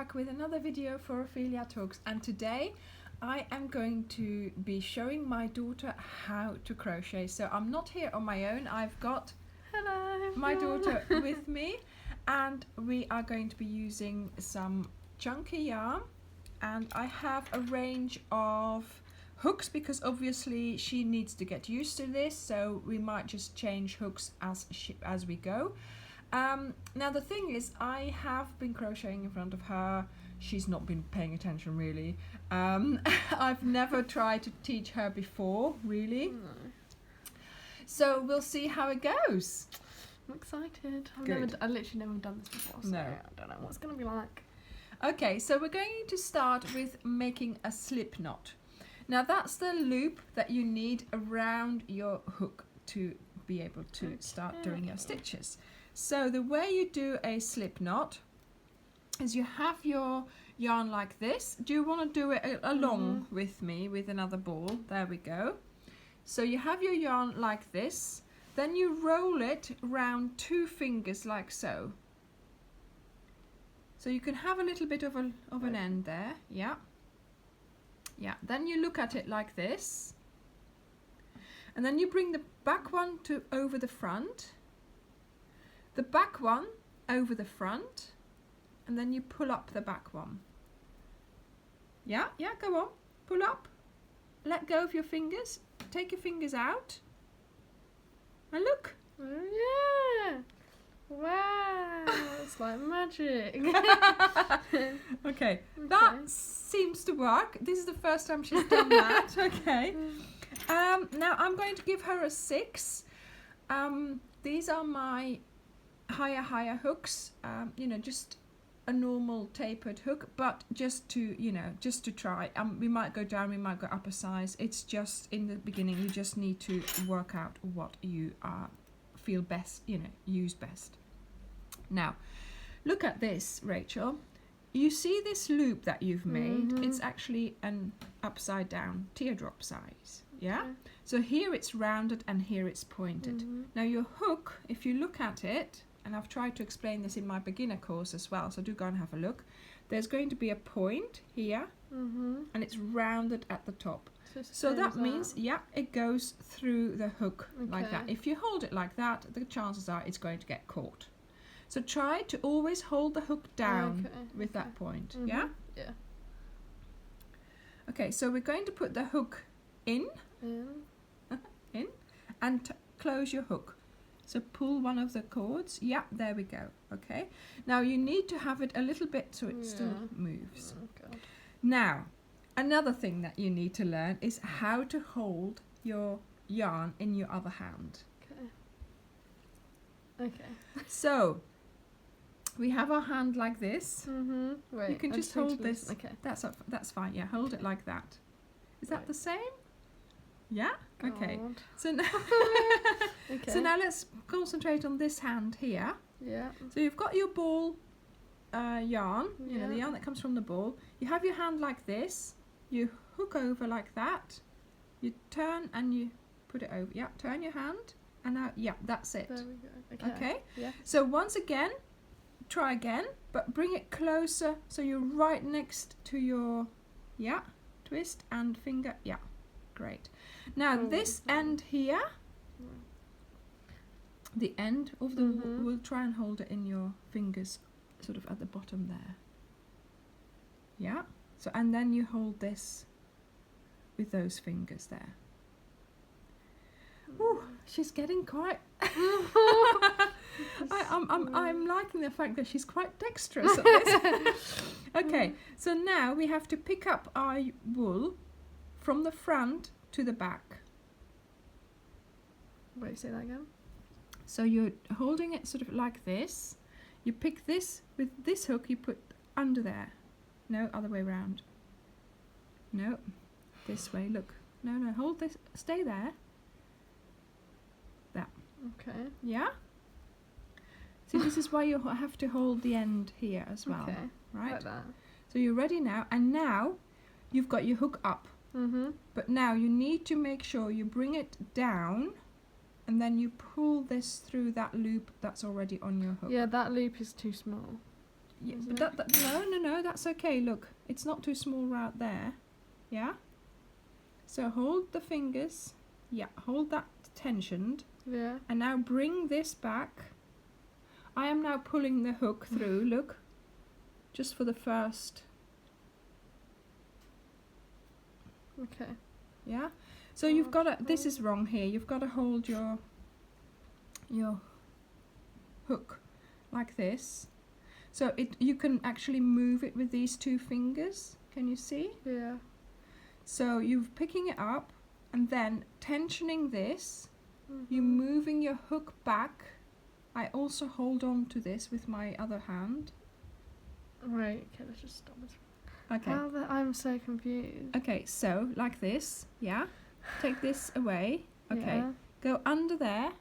back with another video for Ophelia Talks, and today I am going to be showing my daughter how to crochet. So I'm not here on my own, I've got my daughter with me, and we are going to be using some chunky yarn, and I have a range of hooks because obviously she needs to get used to this, so we might just change hooks as we go. Now the thing is, I have been crocheting in front of her. She's not been paying attention really. I've never tried to teach her before, really. No. So we'll see how it goes. I'm excited. I've literally never done this before, so no. I don't know what it's going to be like. Okay, so we're going to start with making a slip knot. Now that's the loop that you need around your hook to be able to start doing your stitches. So the way you do a slip knot is you have your yarn like this. Do you want to do it along with me with another ball? There we go. So you have your yarn like this, then you roll it round 2 fingers like so. So you can have a little bit of an end there, yeah. Yeah, then you look at it like this, and then you bring the back one over the front, the back one over the front, and then you pull up the back one. Yeah, go on, pull up, let go of your fingers, take your fingers out, and look. Oh, yeah. Wow, it's like magic. Okay, that seems to work. This is the first time she's done that. Okay. Now I'm going to give her a 6. These are my higher hooks. Just a normal tapered hook, but just to try. We might go down, we might go up a size. It's just in the beginning. You just need to work out what you feel best, use best. Now, look at this, Rachel. You see this loop that you've made? It's actually an upside down teardrop size, yeah? Okay. So here it's rounded and here it's pointed. Now your hook, if you look at it, and I've tried to explain this in my beginner course as well, so do go and have a look. There's going to be a point here, and it's rounded at the top. So that means, it goes through the hook like that. If you hold it like that, the chances are it's going to get caught. So try to always hold the hook down with that point, yeah? Yeah. Okay, so we're going to put the hook in, and close your hook. So pull one of the cords. Yeah, there we go. Okay. Now you need to have it a little bit so it still moves. Oh, God. Now, another thing that you need to learn is how to hold your yarn in your other hand. Okay. So we have our hand like this. Wait, you can just hold this. Okay. That's fine. Yeah, hold it like that. Is that the same? Yeah. God. Okay. So now, so now let's concentrate on this hand here. Yeah. So you've got your ball yarn. You know, the yarn that comes from the ball. You have your hand like this. You hook over like that. You turn and you put it over. Yeah. Turn your hand. And now, that's it. There we go. Okay. Yeah. So once again, try again, but bring it closer so you're right next to your twist and finger. Yeah, great. Now this end here, the end of the we'll try and hold it in your fingers, sort of at the bottom there. Yeah. So and then you hold this with those fingers there. Ooh, she's getting quite. I'm liking the fact that she's quite dexterous at this. Okay, so now we have to pick up our wool from the front to the back. Wait, say that again. So you're holding it sort of like this. You pick this with this hook. You put under there. No, other way around. No, this way. Look. No. Hold this. Stay there. That. Okay. Yeah? See, this is why you have to hold the end here as well. Okay. Right? Like that. So you're ready now, and now you've got your hook up. But now you need to make sure you bring it down, and then you pull this through that loop that's already on your hook. Yeah, that loop is too small. Yeah, but no, that's okay. Look, it's not too small right there. Yeah. So hold the fingers. Yeah, hold that tensioned. Yeah. And now bring this back. I am now pulling the hook through. Look, just for the first. Okay. Yeah. So you've got to. This is wrong here. You've got to hold your hook like this. So you can actually move it with these two fingers. Can you see? Yeah. So you're picking it up and then tensioning this. You're moving your hook back. I also hold on to this with my other hand. Right, okay, let's just stop it. Okay. I'm so confused. Okay, so like this, yeah. Take this away. Okay. Yeah. Go under there.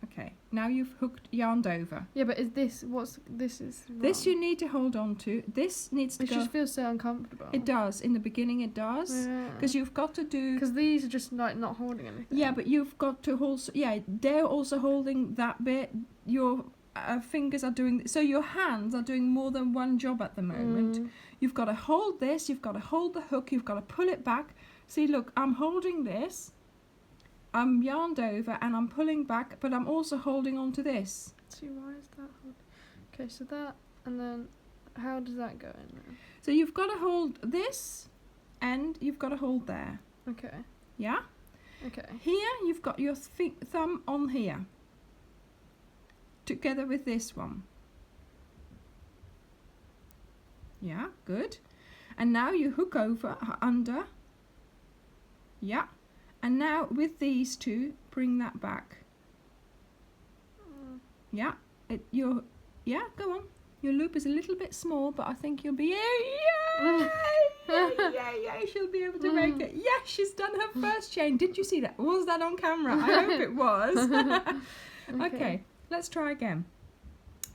Okay. Now you've yarned over. Yeah, but is this this is wrong. This you need to hold on to. This needs to It go. just feels so uncomfortable. It does. In the beginning it does. Because you've got to do. Because these are just like not holding anything. Yeah, but you've got to also. Yeah, they're also holding that bit. Your fingers are doing. So your hands are doing more than one job at the moment. You've got to hold this. You've got to hold the hook. You've got to pull it back. See, look, I'm holding this. I'm yarned over and I'm pulling back, but I'm also holding on to this. See, why is that hard? Okay, so that, and then how does that go in there? So you've got to hold this and you've got to hold there. Okay. Yeah? Okay. Here you've got your thumb on here. Together with this one. Yeah, good. And now you hook over, under. Yeah. And now with these two, bring that back. Yeah, yeah, go on. Your loop is a little bit small, but I think you'll be yeah. She'll be able to make it. Yeah, she's done her first chain. Did you see that? Was that on camera? I hope it was. Okay, let's try again.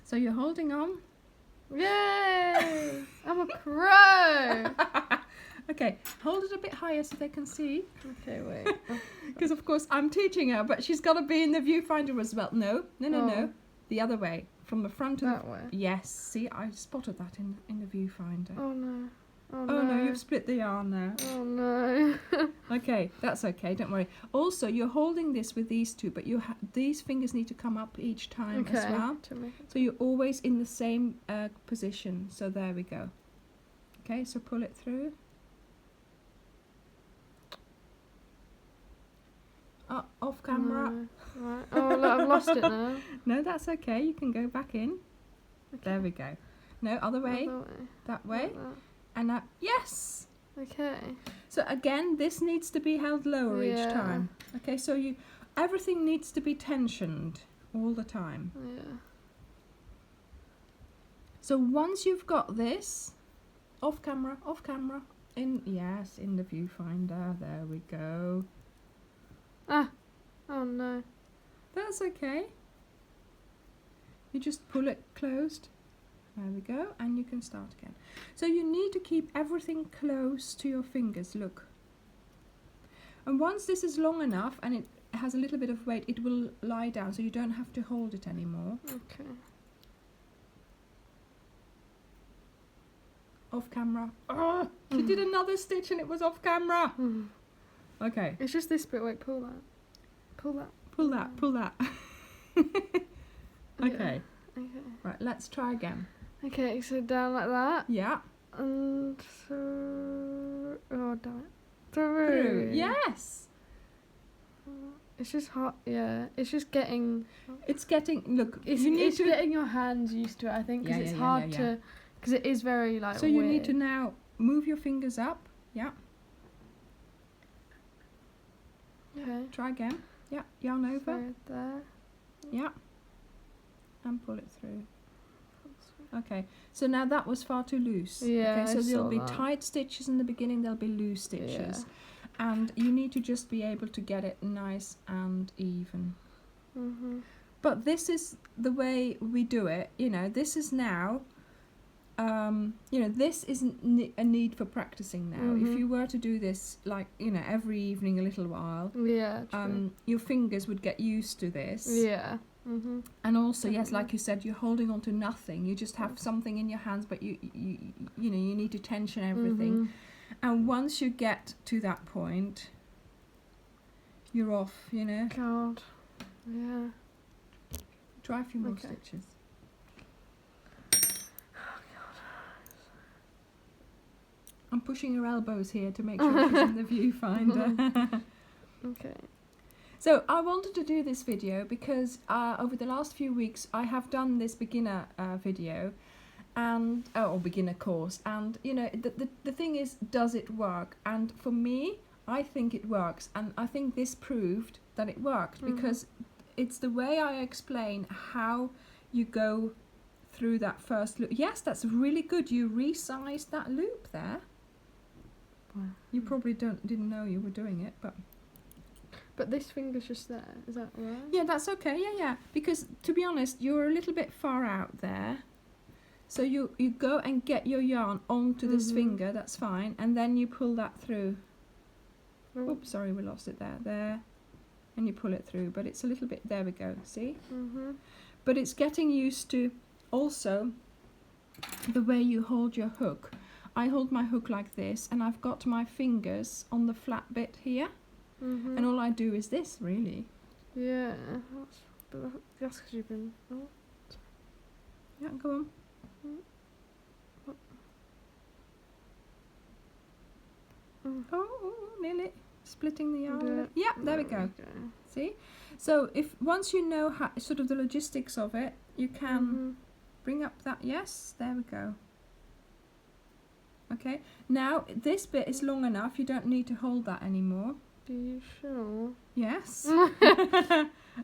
So you're holding on. Yay! I'm a pro. Okay, hold it a bit higher so they can see. Okay, wait. Because of course I'm teaching her, but she's got to be in the viewfinder as well. No. The other way, from the front of that way. Yes. See, I spotted that in the viewfinder. Oh no. Oh no, you've split the yarn now. Oh no. Okay, that's okay. Don't worry. Also, you're holding this with these two, but these fingers need to come up each time as well. So you're always in the same position. So there we go. Okay, so pull it through. Off camera. No. Right. Oh, look, I've lost it now. No, that's okay. You can go back in. Okay. There we go. No, other way. That way. Like that. And now, yes. Okay. So again, this needs to be held lower each time. Okay, so everything needs to be tensioned all the time. Yeah. So once you've got this, off camera, in the viewfinder. There we go. Ah, oh no. That's okay. You just pull it closed. There we go, and you can start again. So you need to keep everything close to your fingers, look. And once this is long enough and it has a little bit of weight, it will lie down, so you don't have to hold it anymore. Okay. Off camera. Oh, she did another stitch and it was off camera. Okay. It's just this bit. Wait, pull that. Pull that. Pull that. Pull that. Okay. Okay. Right, let's try again. Okay, so down like that. Yeah. And through. Oh, damn it. Through. Yes. It's just hot. Yeah. It's just getting. It's getting. Look. It's getting your hands used to it. I think because it's hard to. Because it is very like. So you need to now move your fingers up. Yeah. Okay. Try again. Yeah. Yarn over. So there. Yeah. And pull it through. Okay. So now that was far too loose. Yeah. Okay. So there'll be tight stitches in the beginning. There'll be loose stitches. Yeah. And you need to just be able to get it nice and even. But this is the way we do it. You know, this is now. This isn't a need for practicing now. If you were to do this, like, every evening a little while, yeah, true. your fingers would get used to this. Yeah. And also, yes, like you said, you're holding on to nothing. You just have something in your hands, but you know, you need to tension everything. And once you get to that point, you're off, you know. God. Yeah. Try a few more stitches. I'm pushing her elbows here to make sure she's in the viewfinder. Okay. So I wanted to do this video because over the last few weeks I have done this beginner video and or beginner course, and you know, the thing is, does it work? And for me, I think it works, and I think this proved that it worked because it's the way I explain how you go through that first loop. Yes, that's really good. You resized that loop there. Wow. You probably didn't know you were doing it, but this finger's just there. Is that right? Yeah, that's okay. Yeah. Because to be honest, you're a little bit far out there. So you go and get your yarn onto this finger. That's fine, and then you pull that through. Oh. Oops, sorry, we lost it there. There, and you pull it through. But it's a little bit. There we go. See? But it's getting used to also the way you hold your hook. I hold my hook like this, and I've got my fingers on the flat bit here, and all I do is this, really. Yeah, that's because you've been... Oh. Yeah, go on. Oh, nearly splitting the yarn. Yeah, there we go. See? So once you know how, sort of the logistics of it, you can bring up that. Yes, there we go. Okay, now this bit is long enough, you don't need to hold that anymore. Are you sure? Yes.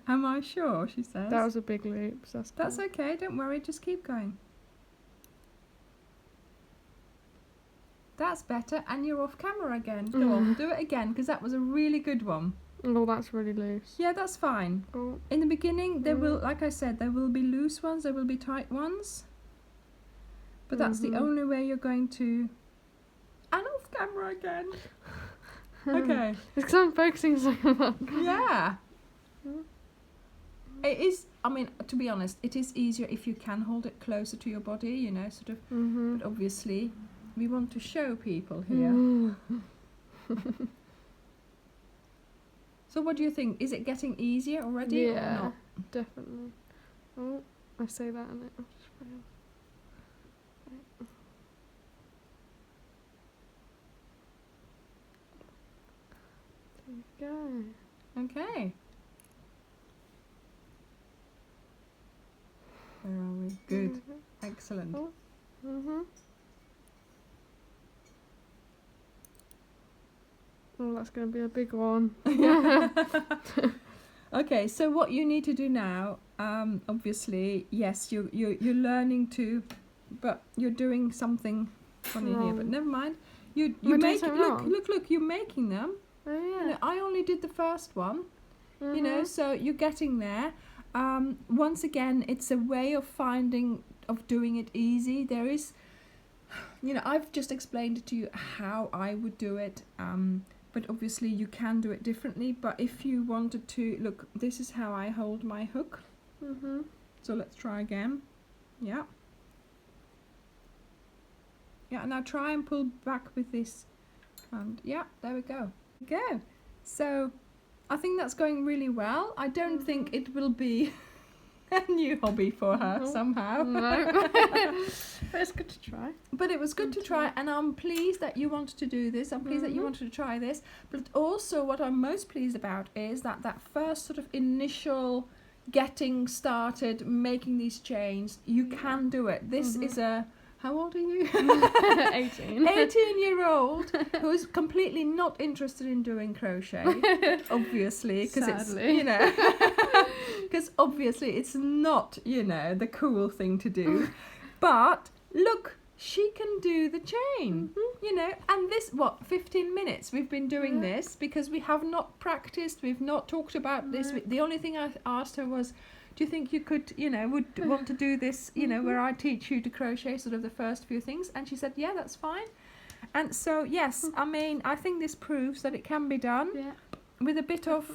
Am I sure, she says. That was a big loop. So that's okay, don't worry, just keep going. That's better, and you're off camera again. Go on, do it again, because that was a really good one. Oh, that's really loose. Yeah, that's fine. Oh. In the beginning, there will, like I said, there will be loose ones, there will be tight ones. But that's the only way you're going to... And off camera again. Okay. It's because I'm focusing so much. Yeah. It is, I mean, to be honest, it is easier if you can hold it closer to your body, you know, sort of. But obviously, we want to show people here. So what do you think? Is it getting easier already or not? Definitely. Oh, I say that and it... There we go. Okay. Where are we? Good. Excellent. Oh, that's going to be a big one. Okay, so what you need to do now, obviously, yes, you're learning to, but you're doing something funny here. But never mind. You make look. You're making them. Oh yeah. You know, I only did the first one. You know, so you're getting there. Once again, it's a way of doing it easy. There is, you know, I've just explained to you how I would do it. But obviously you can do it differently. But if you wanted to, look, this is how I hold my hook. So let's try again. Yeah. Yeah, now try and pull back with this. And yeah, there we go. Go. So I think that's going really well. I don't think it will be a new hobby for her somehow. No. But it's good to try. But it was good to try, and I'm pleased that you wanted to do this. I'm pleased that you wanted to try this. But also what I'm most pleased about is that first sort of initial getting started, making these chains, you can do it. This is a... How old are you? 18. 18-year-old who's completely not interested in doing crochet, obviously, because it's, you know, because obviously it's not, you know, the cool thing to do. But look, she can do the chain, you know, and this, 15 minutes we've been doing this because we have not practiced, we've not talked about this. The only thing I asked her was, do you think you could, you know, would want to do this, you know, where I teach you to crochet sort of the first few things? And she said, yeah, that's fine. And so, yes, I mean, I think this proves that it can be done with a bit of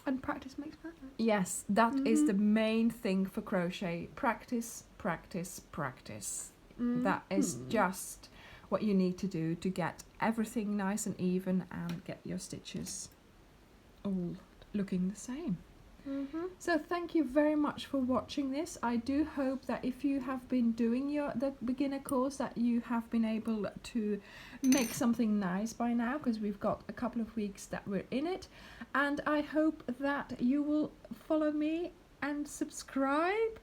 And practice makes perfect. Yes, that is the main thing for crochet. Practice, practice, practice. That is just what you need to do to get everything nice and even and get your stitches all looking the same. So thank you very much for watching this. I do hope that if you have been doing the beginner course that you have been able to make something nice by now, because we've got a couple of weeks that we're in it, and I hope that you will follow me and subscribe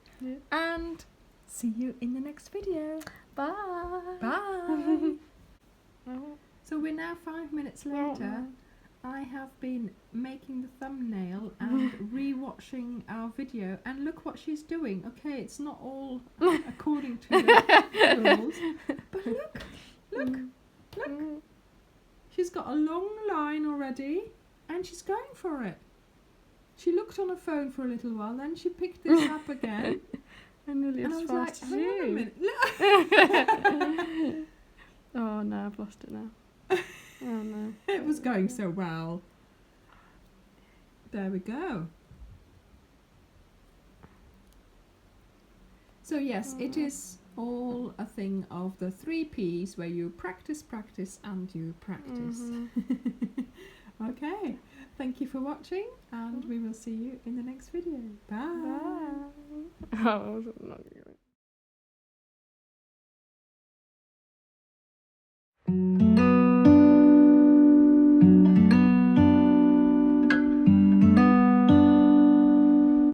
and see you in the next video. Bye. Bye. So we're now 5 minutes later. I have been making the thumbnail and rewatching our video, and look what she's doing. Okay, it's not all according to the rules, but look. She's got a long line already, and she's going for it. She looked on her phone for a little while, then she picked this up again. And I was like, hang on a minute. Oh no, I've lost it now. Oh no. It was going so well. There we go. So yes, it is all a thing of the 3 P's, where you practice, practice, and you practice. Okay, thank you for watching, and we will see you in the next video. Bye. Bye. Oh, I was not going.